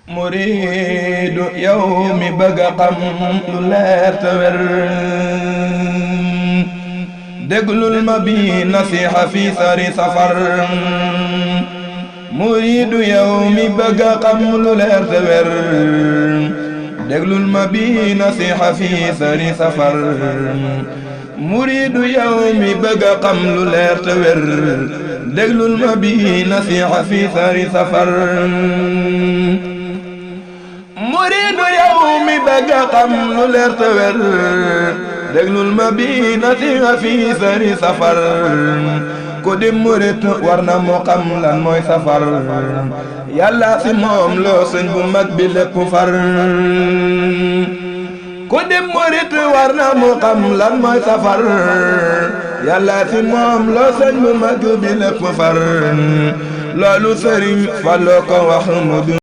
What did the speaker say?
muriidu yow mi bëgg a xam lu leer te wér déglul ma bi nasiha fi sari safar muriidu yow mi bëgg a xam lu leer te wér déglul ma bi nasiha fi sari safar muriidu yow mi bëgg a xam lu leer te wér déglul ma bi nasiha fi sari safar muriidu yow mi bëgg a xam lu leer te wér déglul ma bi nasiha fi sari safar ku di murit war na moo xam lan mooy safar yàlla si moom loo sëñ bu mag bi lépp far ku di murit war na moo xam lan mooy safar yàlla si moom loo sëñ bu mag bi lépp far loolu sëriñ Fallu ko wax mu